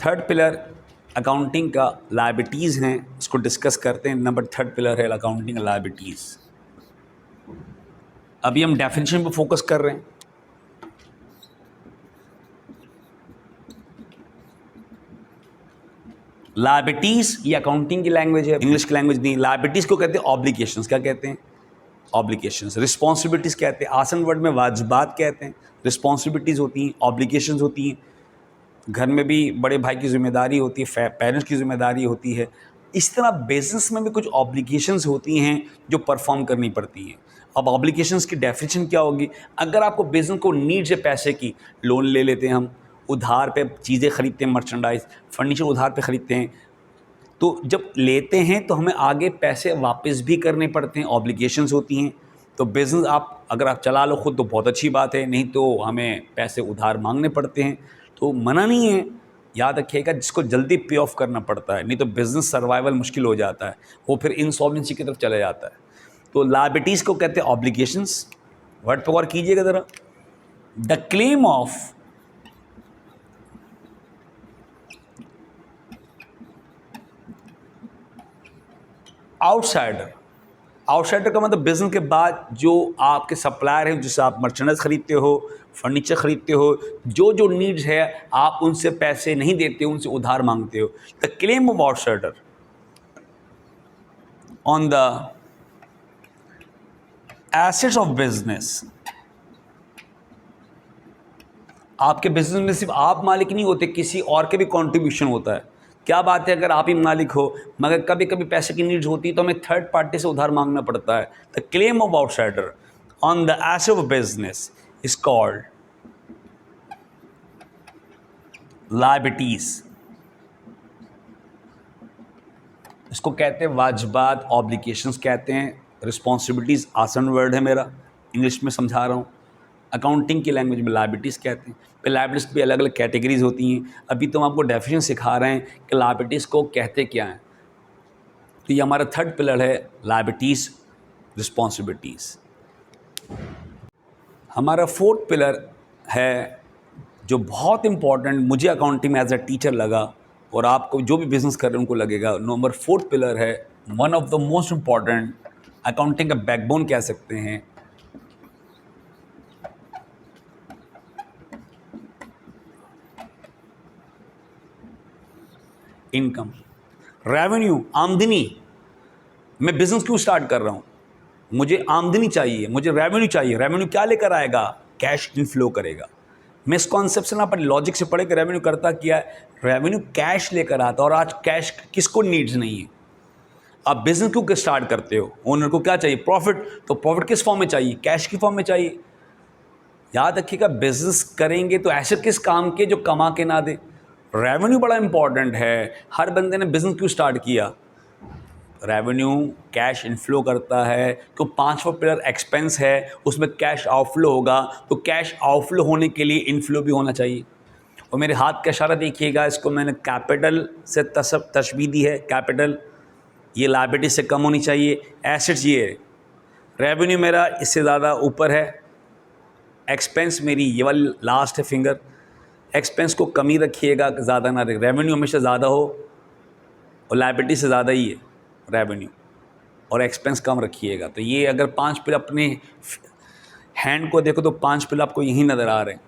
Third pillar accounting का liabilities हैं, इसको डिस्कस करते हैं। नंबर थर्ड पिलर है अकाउंटिंग लायबिलिटीज़। अभी हम डेफिनेशन पे फोकस कर रहे हैं। लायबिलिटीज़ ये अकाउंटिंग की लैंग्वेज है, इंग्लिश की लैंग्वेज नहीं। लायबिलिटीज़ को कहते हैं ऑब्लिगेशंस। क्या कहते हैं? ऑब्लिगेशंस। रिस्पॉन्सिबिलिटीज़ कहते हैं, आसन वर्ड में वाजिबात कहते हैं। रिस्पॉन्सिबिलिटीज़ होती हैं, ऑब्लिगेशंस होती हैं। घर में भी बड़े भाई की जिम्मेदारी होती है, पेरेंट्स की जिम्मेदारी होती है। इस तरह बिजनेस में भी कुछ ऑब्लिगेशंस होती हैं जो परफॉर्म करनी पड़ती हैं। अब ऑब्लिगेशंस की डेफिनेशन क्या होगी? अगर आपको बिजनेस को नीड्स है पैसे की, लोन ले लेते हैं हम, उधार पे चीज़ें खरीदते हैं, मर्चेंडाइज फर्नीचर उधार पे खरीदते हैं, तो जब लेते हैं तो हमें आगे पैसे वापस भी करने पड़ते हैं, ऑब्लिगेशंस होती हैं। तो बिज़नेस अगर आप चला लो खुद तो बहुत अच्छी बात है, नहीं तो हमें पैसे उधार मांगने पड़ते हैं। तो मना नहीं है, याद रखिएगा, जिसको जल्दी पे ऑफ करना पड़ता है, नहीं तो बिज़नेस सर्वाइवल मुश्किल हो जाता है, वो फिर इंसॉल्वेंसी की तरफ चला जाता है। तो लायबिलिटीज़ को कहते हैं ऑब्लिगेशंस। वर्ड पे गौर कीजिएगा ज़रा। The claim of outsider. Outsider का मतलब बिजनेस के बाद जो आपके सप्लायर हैं, जिससे आप मर्चेंडाइज खरीदते हो, फर्नीचर खरीदते हो, जो जो नीड्स है आप उनसे पैसे नहीं देते हो, उनसे उधार मांगते हो। The claim of outsider on the assets of business. आपके बिजनेस में सिर्फ आप मालिक नहीं होते, किसी और के भी कंट्रीब्यूशन होता है। क्या बात है अगर आप ही मालिक हो, मगर कभी कभी पैसे की नीड्स होती है तो हमें थर्ड पार्टी से उधार मांगना पड़ता है। The claim of outsider on the asset of business is called liabilities. इसको कहते हैं वाजिबात, ऑब्लिगेशंस कहते हैं। रिस्पॉन्सिबिलिटीज आसान वर्ड है मेरा, इंग्लिश में समझा रहा हूँ। अकाउंटिंग की लैंग्वेज में लायबिलिटीज़ कहते हैं। फिर लायबिलिटीज़ की भी अलग अलग कैटेगरीज होती हैं। अभी तो हम आपको डेफिनेशन सिखा रहे हैं कि लायबिलिटीज़ को कहते क्या हैं। तो ये हमारा थर्ड पिलर है, लायबिलिटीज़, रिस्पॉन्सिबिलिटीज़। हमारा फोर्थ पिलर है जो बहुत इंपॉर्टेंट मुझे अकाउंटिंग में एज अ टीचर लगा, और आपको जो भी बिजनेस कर रहे हैं उनको लगेगा। नंबर फोर्थ पिलर है, one of the most important, accounting का बैकबोन कह सकते हैं, इनकम, रेवेन्यू, आमदनी। मैं बिजनेस क्यों स्टार्ट कर रहा हूं? मुझे आमदनी चाहिए, मुझे रेवेन्यू चाहिए। रेवेन्यू क्या लेकर आएगा? कैश इनफ्लो करेगा। मैं इस कॉन्सेप्ट से ना पर लॉजिक से पढ़े कि रेवेन्यू करता क्या है। रेवेन्यू कैश लेकर आता है, और आज कैश किसको नीड्स नहीं है। आप बिजनेस क्यों स्टार्ट करते हो? ओनर को क्या चाहिए? प्रॉफिट। तो प्रॉफिट किस फॉर्म में चाहिए? कैश की फॉर्म में चाहिए। याद रखिएगा, बिजनेस करेंगे तो ऐसे किस काम के जो कमा के ना दे। रेवेन्यू बड़ा इंपॉर्टेंट है। हर बंदे ने बिजनेस क्यों स्टार्ट किया? रेवेन्यू कैश इनफ्लो करता है। तो पांचवा पिलर एक्सपेंस है, उसमें कैश आउटफ्लो होगा। तो कैश आउटफ्लो होने के लिए इनफ्लो भी होना चाहिए। और मेरे हाथ का इशारा देखिएगा, इसको मैंने कैपिटल से तशबीह दी है। कैपिटल ये लायबिलिटी से कम होनी चाहिए। एसेट्स ये है। रेवेन्यू मेरा इससे ज़्यादा ऊपर है। एक्सपेंस मेरी ये वाली लास्ट है फिंगर। एक्सपेंस को कम ही रखिएगा, ज़्यादा ना रखिए। रेवेन्यू हमेशा ज़्यादा हो, और लायबिलिटी से ज़्यादा ही है रेवेन्यू, और एक्सपेंस कम रखिएगा। तो ये अगर पांच पिलर अपने हैंड को देखो तो पांच पिलर आपको यहीं नज़र आ रहे हैं।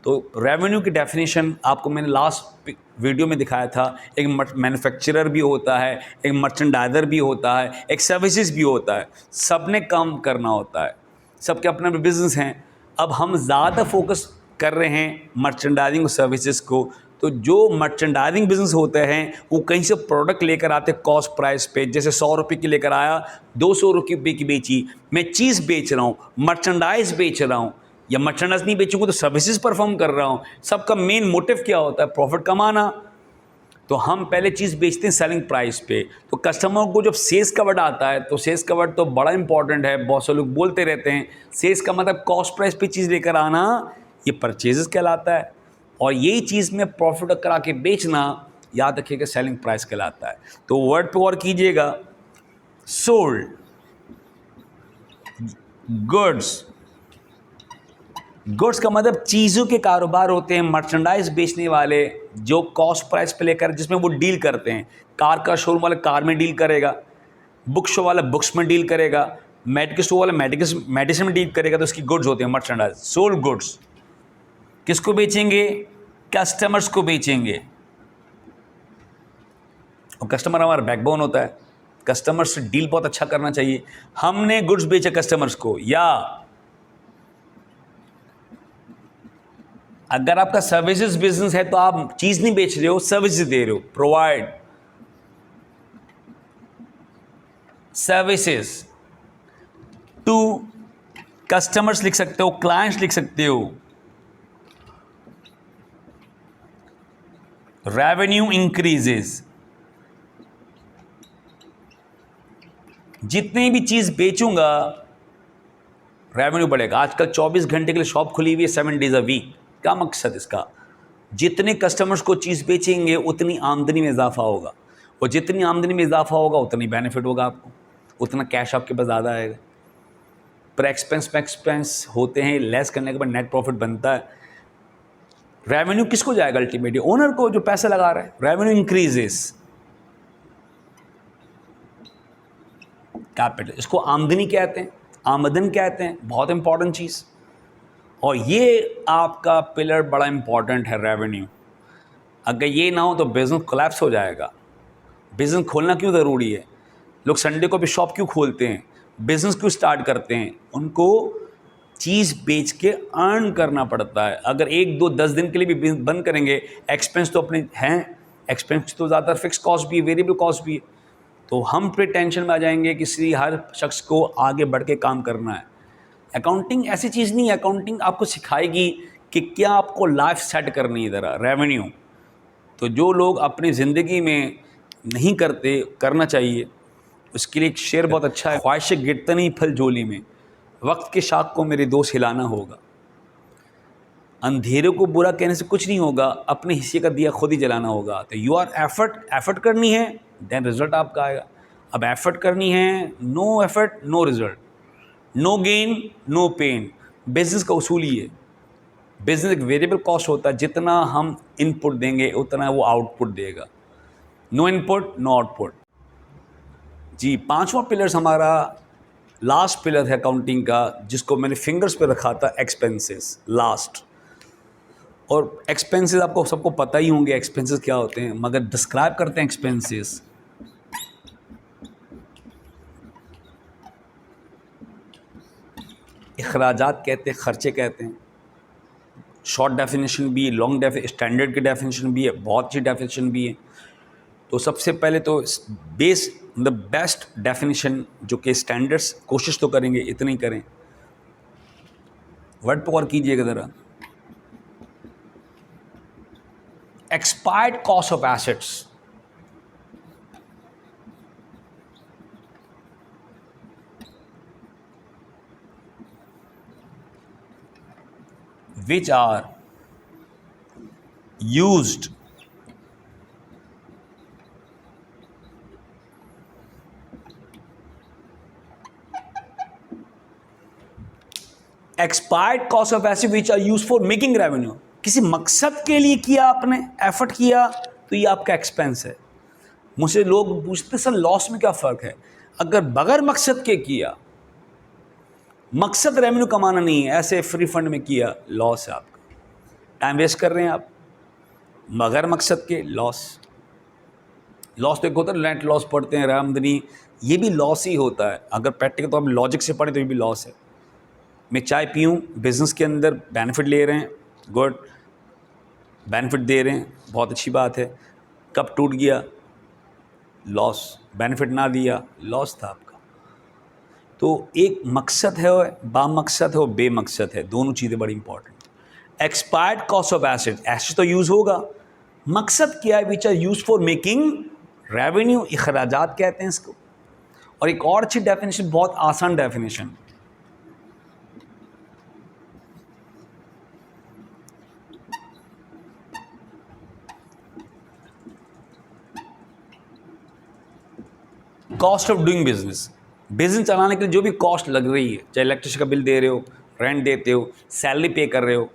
तो रेवेन्यू की डेफिनेशन आपको मैंने लास्ट वीडियो में दिखाया था। एक मैन्युफैक्चरर भी होता है, एक मर्चेंडाइजर भी होता है, एक सर्विसेज भी होता है। सब ने काम करना होता है, सबके अपने अपने बिजनेस हैं। अब हम ज़्यादा फोकस कर रहे हैं मर्चेंडाइजिंग और सर्विसेज को। तो जो मर्चेंडाइजिंग बिजनेस होते हैं वो कहीं से प्रोडक्ट लेकर आते कॉस्ट प्राइस पे। जैसे 100 रुपये की लेकर आया, 200 रुपये की बेची। मैं चीज़ बेच रहा हूँ, मर्चेंडाइज बेच रहा हूँ, या मर्चेंडाइज नहीं बेचूंगा तो सर्विसेज परफॉर्म कर रहा हूँ। सबका मेन मोटिव क्या होता है? प्रॉफिट कमाना। तो हम पहले चीज़ बेचते हैं सेलिंग प्राइस पे। तो कस्टमर को जब सेल्स का वर्ड आता है, तो सेल्स का वर्ड तो बड़ा इंपॉर्टेंट है। बहुत से लोग बोलते रहते हैं सेल्स का मतलब कॉस्ट प्राइस पे चीज़ लेकर आना, ये परचेजेस कहलाता है। और यही चीज़ में प्रॉफिट करा के बेचना, याद रखिएगा, सेलिंग प्राइस कहलाता है। तो वर्ड पे गौर कीजिएगा। सोल्ड गुड्स, गुड्स का मतलब चीज़ों के कारोबार होते हैं। मर्चेंडाइज बेचने वाले जो कॉस्ट प्राइस पे लेकर जिसमें वो डील करते हैं। कार का शोरूम वाला कार में डील करेगा, बुक शो वाला बुक्स में डील करेगा, मेडिकल स्टोर वाला मेडिसिन में डील करेगा। तो उसकी गुड्स होते हैं मर्चेंडाइज, सोल्ड गुड्स। किसको बेचेंगे? कस्टमर्स को बेचेंगे। और कस्टमर हमारा बैकबोन होता है, कस्टमर से डील बहुत अच्छा करना चाहिए। हमने गुड्स बेचे कस्टमर्स को, या अगर आपका सर्विसेज बिजनेस है तो आप चीज नहीं बेच रहे हो, सर्विसेज दे रहे हो। प्रोवाइड सर्विसेज टू कस्टमर्स लिख सकते हो, क्लाइंट्स लिख सकते हो। रेवेन्यू इंक्रीजेस, जितनी भी चीज बेचूंगा रेवेन्यू बढ़ेगा। आजकल 24 घंटे के लिए शॉप खुली हुई है, 7 डेज अ वीक। क्या मकसद इसका? जितने कस्टमर्स को चीज़ बेचेंगे उतनी आमदनी में इजाफा होगा, और जितनी आमदनी में इजाफा होगा उतनी बेनिफिट होगा आपको, उतना कैश आपके पास ज़्यादा आएगा। पर एक्सपेंस होते हैं, लेस करने के बाद नेट प्रॉफिट बनता है। रेवेन्यू किसको जाएगा? अल्टीमेटली ओनर को, जो पैसा लगा रहा है। रेवेन्यू इंक्रीजेस, कैपिटल, इसको आमदनी कहते हैं, आमदन कहते हैं। बहुत इंपॉर्टेंट चीज़, और ये आपका पिलर बड़ा इंपॉर्टेंट है, रेवेन्यू। अगर ये ना हो तो बिजनेस कोलैप्स हो जाएगा। बिजनेस खोलना क्यों ज़रूरी है? लोग संडे को भी शॉप क्यों खोलते हैं, बिजनेस क्यों स्टार्ट करते हैं? उनको चीज़ बेच के अर्न करना पड़ता है। अगर 1, 2, 10 दिन के लिए भी बंद करेंगे, एक्सपेंस तो अपने हैं, एक्सपेंस तो ज़्यादातर फिक्स कॉस्ट भी है, वेरिएबल कॉस्ट भी है, तो हम फिर टेंशन में आ जाएंगे। किसी हर शख्स को आगे बढ़ के काम करना है। अकाउंटिंग ऐसी चीज़ नहीं है, अकाउंटिंग आपको सिखाएगी कि क्या आपको लाइफ सेट करनी है। ज़रा रेवेन्यू तो जो लोग अपनी ज़िंदगी में नहीं करते, करना चाहिए। उसके लिए एक शेर बहुत अच्छा है, ख्वाहिश गिरता नहीं फल झोली में, वक्त के शाख को मेरे दोस्त हिलाना होगा। अंधेरे को बुरा कहने से कुछ नहीं होगा, अपने हिस्से का दिया खुद ही जलाना होगा। तो यू आर एफर्ट करनी है, देन रिजल्ट आपका आएगा। अब एफर्ट करनी है, no effort no result, no gain no pain. Business का उसूल ही है। बिजनेस एक वेरिएबल कॉस्ट होता है, जितना हम इनपुट देंगे उतना वो आउटपुट देगा। No input no output. जी, 5वां पिलर हमारा लास्ट पिलर है अकाउंटिंग का, जिसको मैंने फिंगर्स पे रखा था, एक्सपेंसेस लास्ट। और एक्सपेंसेस आपको सबको पता ही होंगे एक्सपेंसेस क्या होते हैं, मगर डिस्क्राइब करते हैं एक्सपेंसेस। अखराजात कहते हैं, खर्चे कहते हैं। शॉर्ट डेफिनेशन भी है, लॉन्ग स्टैंडर्ड की डेफिनेशन भी है, बहुत अच्छी डेफिनेशन भी है। तो सबसे पहले तो द बेस्ट डेफिनेशन जो कि स्टैंडर्ड्स, कोशिश तो करेंगे इतनी करें, वर्ड पर गौर कीजिएगा ज़रा। Expired cost of assets, which are used expired cost of asset which are use for making revenue. किसी मकसद के लिए किया आपने, एफर्ट किया, तो ये आपका एक्सपेंस है। मुझसे लोग पूछते सर लॉस में क्या फ़र्क है? अगर बगैर मकसद के किया, मकसद रेवेन्यू कमाना नहीं है, ऐसे फ्री फंड में किया, लॉस है आपका, टाइम वेस्ट कर रहे हैं आप। बगैर मकसद के लॉस तो एक होता है नेट लॉस पढ़ते हैं, आमदनी, ये भी लॉस ही होता है। अगर प्रैक्टिकल तो हम लॉजिक से पढ़े तो ये भी लॉस है। मैं चाय पीऊँ, बिजनेस के अंदर बेनिफिट ले रहे हैं, गुड, बेनिफिट दे रहे हैं, बहुत अच्छी बात है। कप टूट गया, लॉस, बेनिफिट ना दिया, लॉस था आपका। तो एक मकसद है, बामकसद है और बेमकसद है, दोनों चीज़ें बड़ी important. Expired cost of asset तो यूज़ होगा, मकसद क्या है? Which are use for making revenue, अखराजात कहते हैं इसको। और एक और अच्छी डेफिनेशन, बहुत आसान definition, cost of doing business. Business चलाने के लिए जो भी कॉस्ट लग रही है, चाहे इलेक्ट्रिसिटी का बिल दे रहे हो, रेंट देते हो, सैलरी पे कर रहे हो,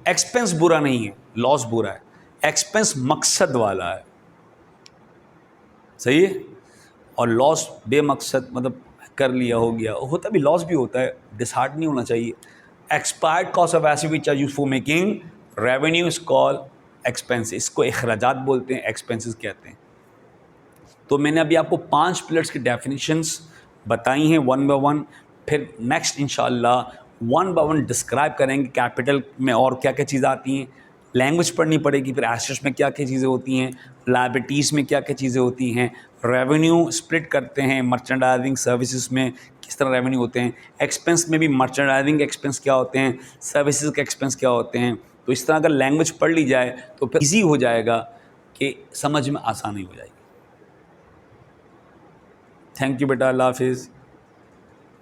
एक्सपेंस बुरा नहीं है, लॉस बुरा है। एक्सपेंस मकसद वाला है, सही है। और लॉस बेमकसद, मतलब कर लिया हो गया, होता भी, लॉस भी होता है, डिसहार्ट नहीं होना चाहिए। Expired cost of asset which are used for making revenue is called expense. इसको अखराजात बोलते हैं, एक्सपेंसेस कहते हैं। तो मैंने अभी आपको 5 पिलर्स की डेफिनेशंस बताई हैं वन बाय वन। फिर नेक्स्ट इंशाल्लाह वन बाय वन डिस्क्राइब करेंगे कैपिटल में और क्या क्या चीज़ें आती हैं, लैंग्वेज पढ़नी पड़ेगी, फिर एसेट्स में क्या क्या चीज़ें होती हैं, लायबिलिटीज़ में क्या क्या चीज़ें होती हैं, रेवेन्यू स्प्लिट करते हैं मर्चेंडाइजिंग सर्विसेज में किस तरह रेवेन्यू होते हैं, एक्सपेंस में भी मर्चेंडाइजिंग एक्सपेंस क्या होते हैं, सर्विसेज के एक्सपेंस क्या होते हैं। तो इस तरह अगर लैंग्वेज पढ़ ली जाए तो फिर ईजी हो जाएगा कि समझ में आसानी हो जाएगी। थैंक यू बेटा, अल्लाह हाफिज़।